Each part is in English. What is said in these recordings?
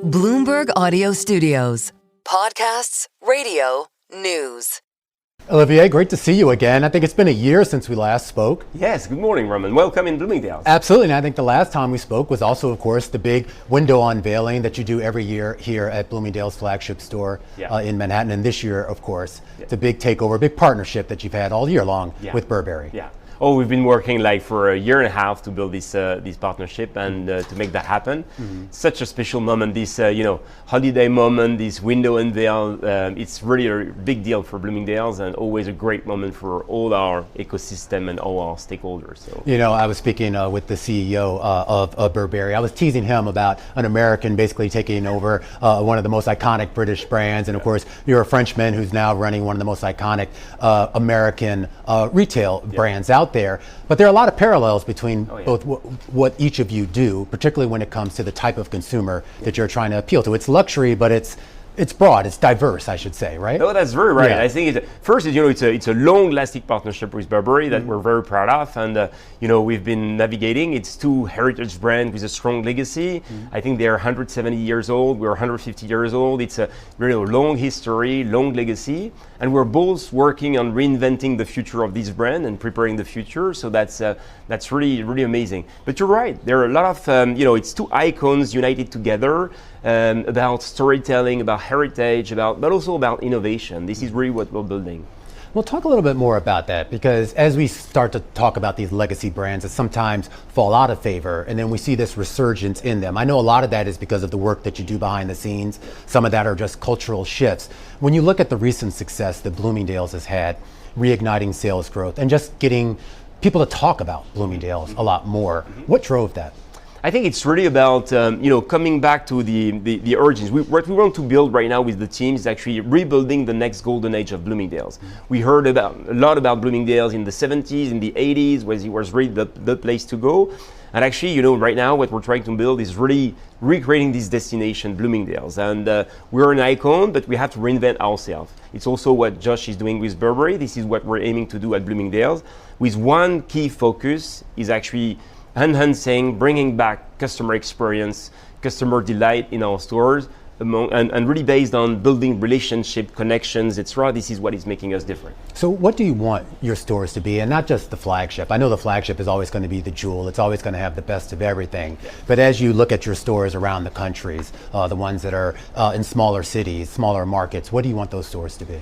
Bloomberg Audio Studios. Podcasts, radio, news. Olivier, great to see you again. I think it's been a year since we last spoke. Yes, good morning, Romaine. Welcome in Bloomingdale. Absolutely, and I think the last time we spoke was also, of course, the big window unveiling that you do every year here at Bloomingdale's flagship store in Manhattan. And this year, of course, it's a big takeover, big partnership that you've had all year long with Burberry. Yeah. Oh, we've been working for a year and a half to build this partnership and to make that happen. Such a special moment, this holiday moment, this window unveil. It's really a big deal for Bloomingdale's and always a great moment for all our ecosystem and all our stakeholders. So. I was speaking with the CEO of Burberry. I was teasing him about an American basically taking over one of the most iconic British brands, and of course, you're a Frenchman who's now running one of the most iconic American retail brands out there. But there are a lot of parallels between both what each of you do, particularly when it comes to the type of consumer that you're trying to appeal to. It's luxury, but it's broad, it's diverse, I should say, right? Oh, that's very right. I think it's a long-lasting partnership with Burberry that we're very proud of, and we've been navigating. It's two heritage brands with a strong legacy. I think they're 170 years old. We're 150 years old. It's a really long history, long legacy, and we're both working on reinventing the future of this brand and preparing the future. So that's really, really amazing. But you're right. There are a lot of it's two icons united together. About storytelling, about heritage, but also about innovation. This is really what we're building. We'll talk a little bit more about that, because as we start to talk about these legacy brands that sometimes fall out of favor, and then we see this resurgence in them. I know a lot of that is because of the work that you do behind the scenes. Some of that are just cultural shifts. When you look at the recent success that Bloomingdale's has had, reigniting sales growth and just getting people to talk about Bloomingdale's a lot more, what drove that? I think it's really about coming back to the origins. What we want to build right now with the team is actually rebuilding the next golden age of Bloomingdale's. We heard a lot about Bloomingdale's in the 70s, in the 80s, where it was really the place to go. And actually, right now what we're trying to build is really recreating this destination, Bloomingdale's. And we're an icon, but we have to reinvent ourselves. It's also what Josh is doing with Burberry. This is what we're aiming to do at Bloomingdale's, with one key focus is actually enhancing, bringing back customer experience, customer delight in our stores, and really based on building relationship, connections, etc. This is what is making us different. So what do you want your stores to be, and not just the flagship? I know the flagship is always going to be the jewel. It's always going to have the best of everything. But as you look at your stores around the countries, the ones that are in smaller cities, smaller markets, what do you want those stores to be?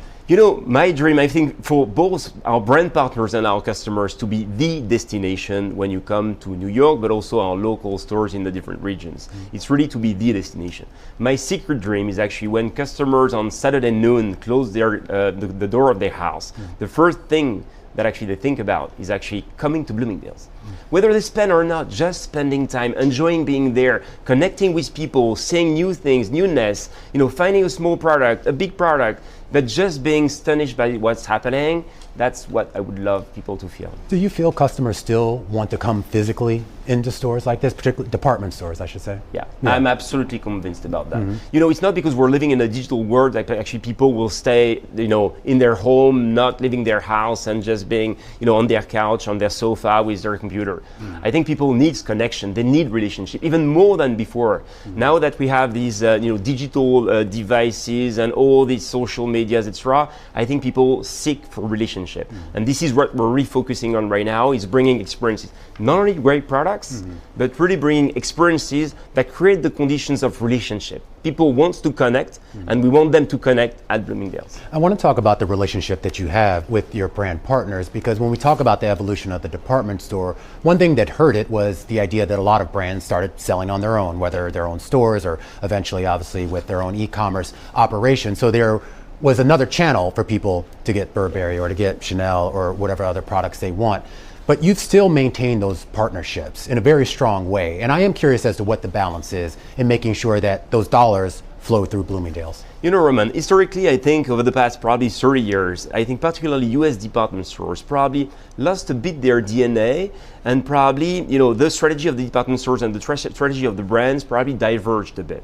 My dream, I think, for both our brand partners and our customers to be the destination when you come to New York, but also our local stores in the different regions. It's really to be the destination. My secret dream is actually when customers on Saturday noon close the door of their house, the first thing that actually they think about is actually coming to Bloomingdale's. Whether they spend or not, just spending time, enjoying being there, connecting with people, seeing new things, newness, finding a small product, a big product, but just being astonished by what's happening. That's what I would love people to feel. Do you feel customers still want to come physically into stores like this, particularly department stores, I should say? Yeah. I'm absolutely convinced about that. It's not because we're living in a digital world that actually people will stay, in their home, not leaving their house and just being, on their couch, on their sofa with their computer. I think people need connection. They need relationship, even more than before. Now that we have these, digital devices and all these social medias, etc., I think people seek for relationship. And this is what we're refocusing on right now, is bringing experiences. Not only great products, but really bringing experiences that create the conditions of relationship. People want to connect, and we want them to connect at Bloomingdale's. I want to talk about the relationship that you have with your brand partners, because when we talk about the evolution of the department store, one thing that hurt it was the idea that a lot of brands started selling on their own, whether their own stores or eventually, obviously, with their own e-commerce operation. So there was another channel for people to get Burberry or to get Chanel or whatever other products they want. But you've still maintained those partnerships in a very strong way. And I am curious as to what the balance is in making sure that those dollars flow through Bloomingdale's. Romaine, historically, I think over the past probably 30 years, I think particularly US department stores probably lost a bit their DNA, and probably, the strategy of the department stores and the strategy of the brands probably diverged a bit.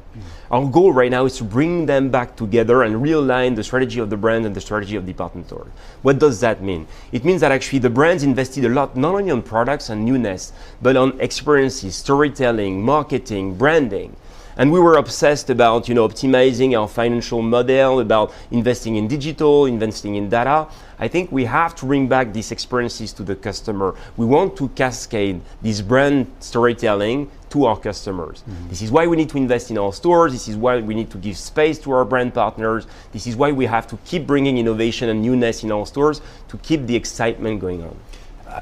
Our goal right now is to bring them back together and realign the strategy of the brand and the strategy of department stores. What does that mean? It means that actually the brands invested a lot, not only on products and newness, but on experiences, storytelling, marketing, branding. And we were obsessed about, optimizing our financial model, about investing in digital, investing in data. I think we have to bring back these experiences to the customer. We want to cascade this brand storytelling to our customers. This is why we need to invest in our stores. This is why we need to give space to our brand partners. This is why we have to keep bringing innovation and newness in our stores to keep the excitement going on.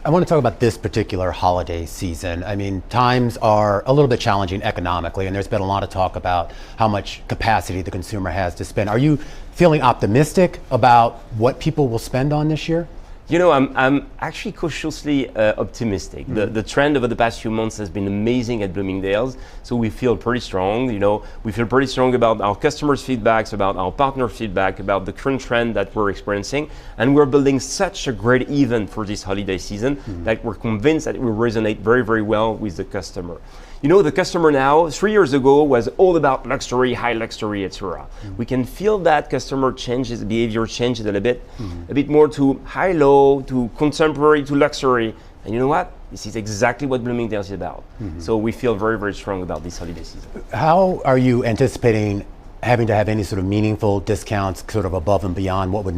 I want to talk about this particular holiday season. I mean, times are a little bit challenging economically, and there's been a lot of talk about how much capacity the consumer has to spend. Are you feeling optimistic about what people will spend on this year? I'm actually cautiously optimistic. The trend over the past few months has been amazing at Bloomingdale's, so we feel pretty strong. We feel pretty strong about our customers' feedbacks, about our partner feedback, about the current trend that we're experiencing, and we're building such a great event for this holiday season that we're convinced that it will resonate very, very well with the customer. The customer now, 3 years ago, was all about luxury, high luxury, etc. We can feel that customer changes, behavior changes a bit more to high-low, to contemporary, to luxury. And you know what? This is exactly what Bloomingdale's is about. So we feel very, very strong about this holiday season. How are you anticipating having to have any sort of meaningful discounts sort of above and beyond what would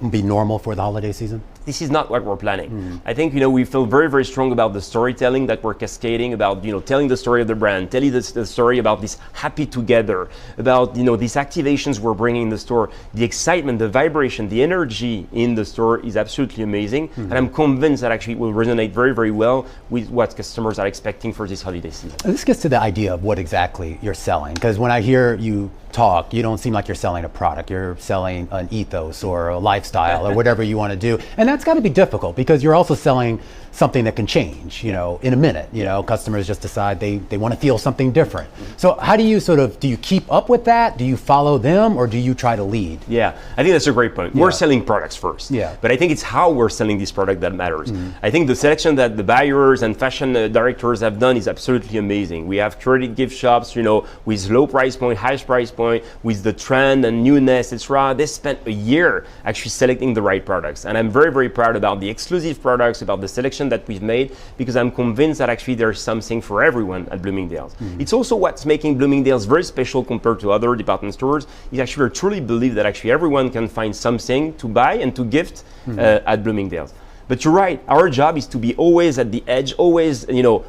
be normal for the holiday season? This is not what we're planning. I think we feel very, very strong about the storytelling that we're cascading, about telling the story of the brand, telling the story about this happy together, about these activations we're bringing in the store. The excitement, the vibration, the energy in the store is absolutely amazing, and I'm convinced that actually it will resonate very, very well with what customers are expecting for this holiday season. This gets to the idea of what exactly you're selling, because when I hear you talk, you don't seem like you're selling a product. You're selling an ethos or a lifestyle or whatever you want to do. And that's got to be difficult because you're also selling something that can change, in a minute. Customers just decide they want to feel something different. So how do you do you keep up with that? Do you follow them or do you try to lead? Yeah, I think that's a great point. We're selling products first. Yeah. But I think it's how we're selling this product that matters. I think the selection that the buyers and fashion directors have done is absolutely amazing. We have curated gift shops, with low price point, high price point, with the trend and newness, etc. They spent a year actually selecting the right products. And I'm very, very proud about the exclusive products, about the selection that we've made, because I'm convinced that actually there's something for everyone at Bloomingdale's. It's also what's making Bloomingdale's very special compared to other department stores, is actually I truly believe that actually everyone can find something to buy and to gift at Bloomingdale's. But you're right, our job is to be always at the edge, always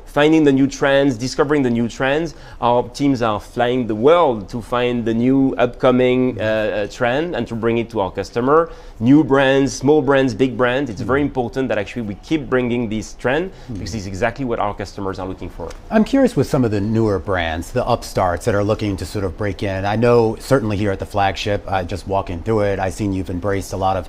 finding the new trends, discovering the new trends. Our teams are flying the world to find the new upcoming trend and to bring it to our customer. New brands, small brands, big brands. It's very important that actually we keep bringing this trend because it's exactly what our customers are looking for. I'm curious with some of the newer brands, the upstarts that are looking to sort of break in. I know certainly here at the flagship, just walking through it, I've seen you've embraced a lot of,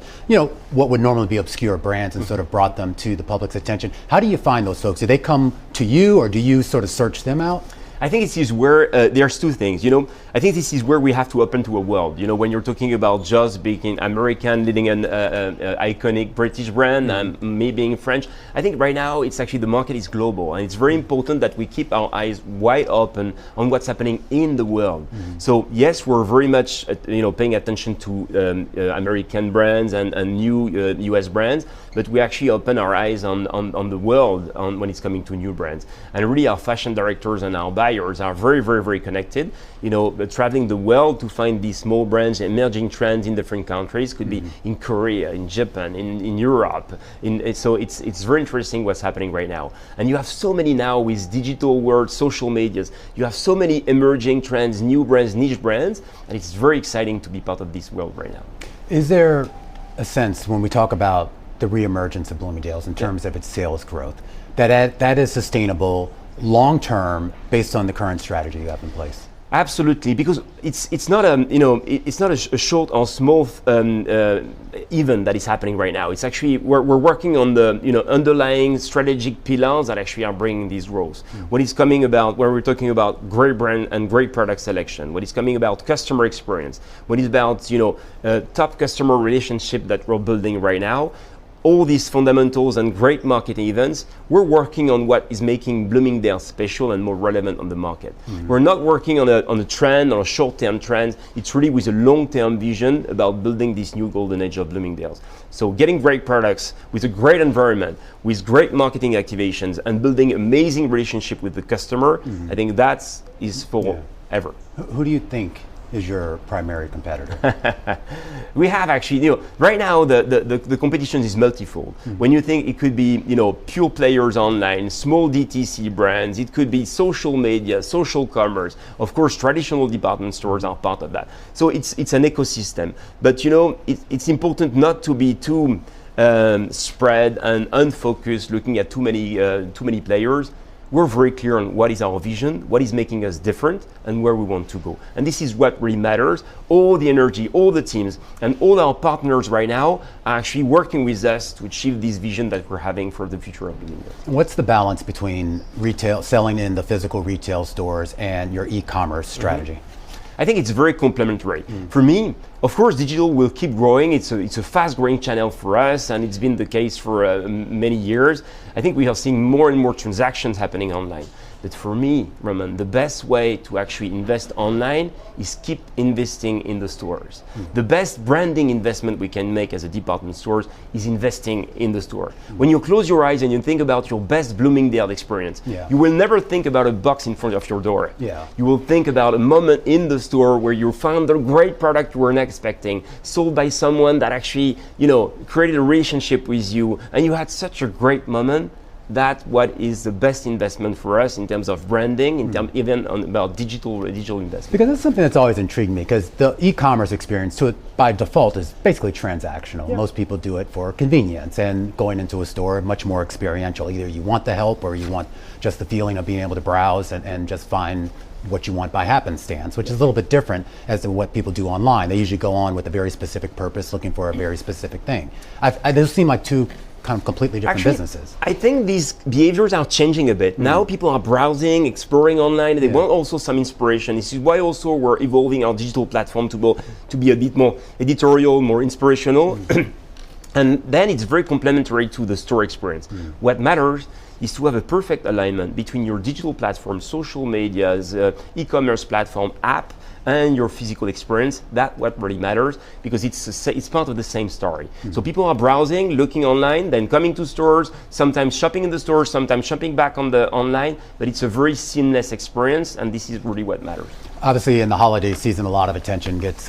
what would normally be obscure brands and sort of brought them to the public's attention. How do you find those folks? Do they come to you or do you sort of search them out? I think this is where there's two things. I think this is where we have to open to a world. When you're talking about just being American, leading an iconic British brand, and me being French, I think right now it's actually the market is global, and it's very important that we keep our eyes wide open on what's happening in the world. So yes, we're very much paying attention to American brands and new US brands, but we actually open our eyes on the world when it's coming to new brands. And really our fashion directors and our buyers are very, very, very connected. Traveling the world to find these small brands, emerging trends in different countries, could be in Korea, in Japan, in Europe. So it's very interesting what's happening right now. And you have so many now with digital world, social medias. You have so many emerging trends, new brands, niche brands, and it's very exciting to be part of this world right now. Is there a sense when we talk about the reemergence of Bloomingdale's in terms of its sales growth, that is sustainable long-term based on the current strategy you have in place? Absolutely, because it's not a short or small event that is happening right now. It's actually we're working on the underlying strategic pillars that actually are bringing these growth. What is coming about when we're talking about great brand and great product selection? What is coming about customer experience? What is about top customer relationship that we're building right now? All these fundamentals and great marketing events, we're working on what is making Bloomingdale special and more relevant on the market. We're not working on a trend or a short-term trend. It's really with a long-term vision about building this new golden age of Bloomingdale's. So getting great products with a great environment, with great marketing activations, and building amazing relationship with the customer, I think that is for ever. Who do you think is your primary competitor? We have actually, right now the competition is multifold. When you think it could be, pure players online, small DTC brands, it could be social media, social commerce. Of course, traditional department stores are part of that. So it's an ecosystem. But it's important not to be too spread and unfocused, looking at too many players. We're very clear on what is our vision, what is making us different, and where we want to go. And this is what really matters. All the energy, all the teams, and all our partners right now are actually working with us to achieve this vision that we're having for the future of Bloomingdale. What's the balance between retail, selling in the physical retail stores, and your e-commerce strategy? I think it's very complementary. For me, of course, digital will keep growing. It's a fast-growing channel for us, and it's been the case for many years. I think we are seeing more and more transactions happening online. But for me, Romaine, the best way to actually invest online is keep investing in the stores. The best branding investment we can make as a department stores is investing in the store. When you close your eyes and you think about your best Bloomingdale experience, you will never think about a box in front of your door. You will think about a moment in the store where you found a great product you weren't expecting, sold by someone that actually, created a relationship with you, and you had such a great moment. That's what is the best investment for us in terms of branding, in terms even about digital investment. Because that's something that's always intrigued me, because the e-commerce experience by default is basically transactional. Most people do it for convenience, and going into a store much more experiential. Either you want the help or you want just the feeling of being able to browse and just find what you want by happenstance, which is a little bit different as to what people do online. They usually go on with a very specific purpose, looking for a very specific thing. Those seem like two kind of completely different businesses. I think these behaviors are changing a bit. Now people are browsing, exploring online. They want also some inspiration. This is why also we're evolving our digital platform to be a bit more editorial, more inspirational. And then it's very complementary to the store experience. What matters is to have a perfect alignment between your digital platform, social medias, e-commerce platform, app, and your physical experience. That's what really matters, because it's part of the same story. So people are browsing, looking online, then coming to stores, sometimes shopping in the stores, sometimes shopping back on the online, but it's a very seamless experience, and this is really what matters. Obviously, in the holiday season, a lot of attention gets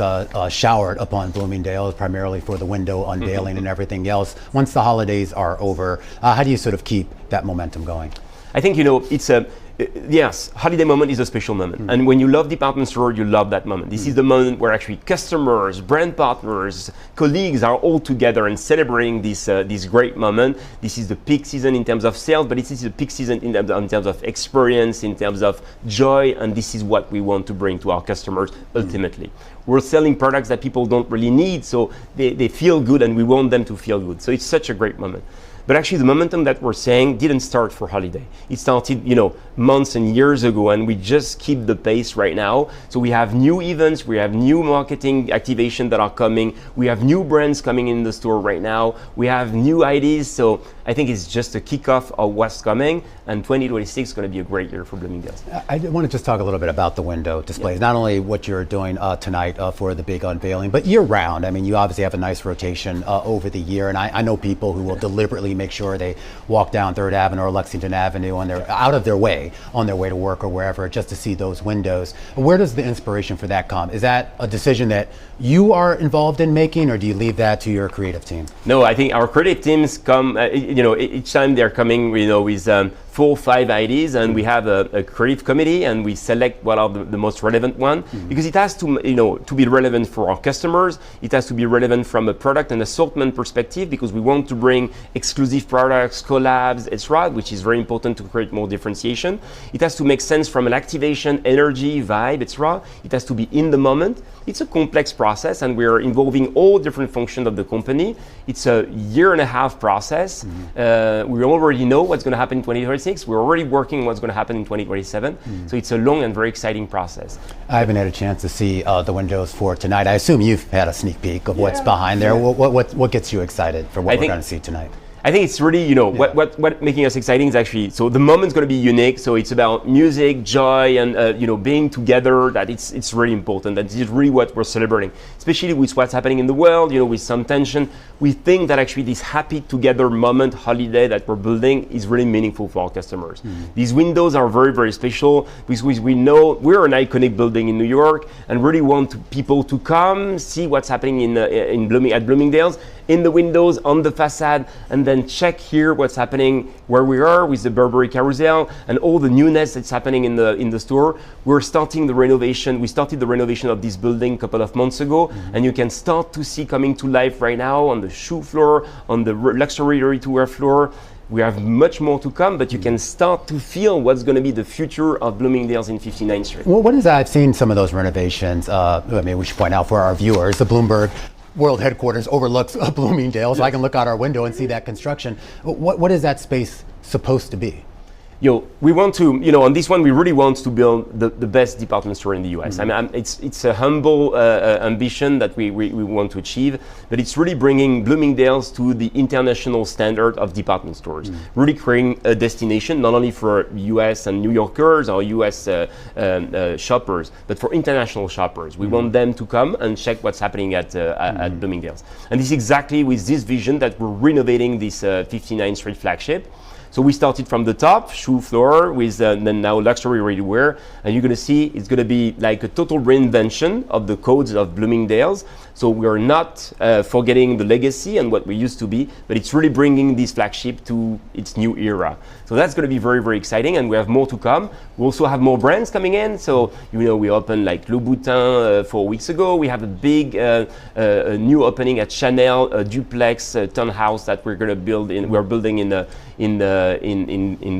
showered upon Bloomingdale, primarily for the window unveiling and everything else. Once the holidays are over, how do you sort of keep that momentum going? I think, it's yes, holiday moment is a special moment. And when you love department store, you love that moment. This is the moment where actually customers, brand partners, colleagues are all together and celebrating this great moment. This is the peak season in terms of sales, but this is the peak season in terms of experience, in terms of joy, and this is what we want to bring to our customers ultimately. We're selling products that people don't really need, so they feel good, and we want them to feel good. So it's such a great moment. But actually the momentum that we're saying didn't start for holiday. It started, months and years ago, and we just keep the pace right now. So we have new events, we have new marketing activation that are coming, we have new brands coming in the store right now, we have new ideas. So I think it's just a kickoff of what's coming, and 2026 is going to be a great year for Bloomingdale's. I want to just talk a little bit about the window displays, not only what you're doing tonight for the big unveiling, but year round. I mean, you obviously have a nice rotation over the year, and I know people who will deliberately make sure they walk down 3rd Avenue or Lexington Avenue out of their way on their way to work or wherever, just to see those windows. Where does the inspiration for that come? Is that a decision that you are involved in making, or do you leave that to your creative team? No, I think our creative teams come, each time they're coming, with 4 or 5 ideas, and we have a creative committee, and we select what are the most relevant one, because it has to, to be relevant for our customers. It has to be relevant from a product and assortment perspective, because we want to bring exclusive products, collabs, etc., which is very important to create more differentiation. It has to make sense from an activation, energy, vibe, etc. It has to be in the moment. It's a complex process, and we're involving all different functions of the company. It's a 1.5-year process. We already know what's going to happen in 2026. We're already working on what's going to happen in 2027. So it's a long and very exciting process. I haven't had a chance to see the windows for tonight. I assume you've had a sneak peek of what's behind there. What gets you excited for what we're going to see tonight? I think it's really, what making us exciting is actually, so the moment's going to be unique. So it's about music, joy, and being together. That it's really important. That is really what we're celebrating, especially with what's happening in the world. With some tension, we think that actually this happy together moment, holiday that we're building is really meaningful for our customers. These windows are very, very special because we know we're an iconic building in New York and really want people to come see what's happening at Bloomingdale's, in the windows, on the facade, and then check here what's happening where we are with the Burberry Carousel and all the newness that's happening in the store. We started the renovation of this building a couple of months ago, and you can start to see coming to life right now on the shoe floor, on the luxury ready-to-wear floor. We have much more to come, but you can start to feel what's going to be the future of Bloomingdale's in 59th Street. Well, what is that? I've seen some of those renovations. We should point out for our viewers, the Bloomberg World Headquarters overlooks Bloomingdale, so I can look out our window and see that construction. What is that space supposed to be? We want to, on this one, we really want to build the best department store in the US. It's a humble ambition that we want to achieve, but it's really bringing Bloomingdale's to the international standard of department stores. Really creating a destination, not only for US and New Yorkers or US shoppers, but for international shoppers. We want them to come and check what's happening at Bloomingdale's. And this is exactly with this vision that we're renovating this 59th Street flagship. So we started from the top, shoe floor, with then now luxury ready-to-wear, and you're going to see it's going to be like a total reinvention of the codes of Bloomingdale's. So we are not forgetting the legacy and what we used to be, but it's really bringing this flagship to its new era. So that's going to be very, very exciting, and we have more to come. We also have more brands coming in. So we opened like Louboutin 4 weeks ago. We have a big new opening at Chanel, a duplex townhouse that we're going to build in. We're building in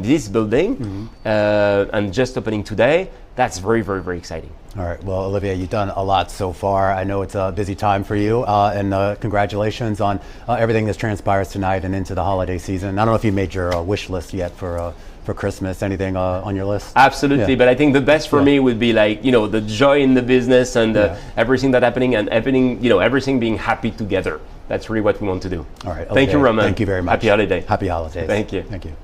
this building, and just opening today. That's very, very, very exciting. All right. Well, Olivier, you've done a lot so far. I know it's a busy time for you, and congratulations on everything that transpires tonight and into the holiday season. I don't know if you made your wish list yet for Christmas. Anything on your list? Absolutely, but I think the best for me would be like the joy in the business and everything that's happening and everything being happy together. That's really what we want to do. All right. Thank you, Romaine. Thank you very much. Happy holiday. Happy holidays. Thank you. Thank you.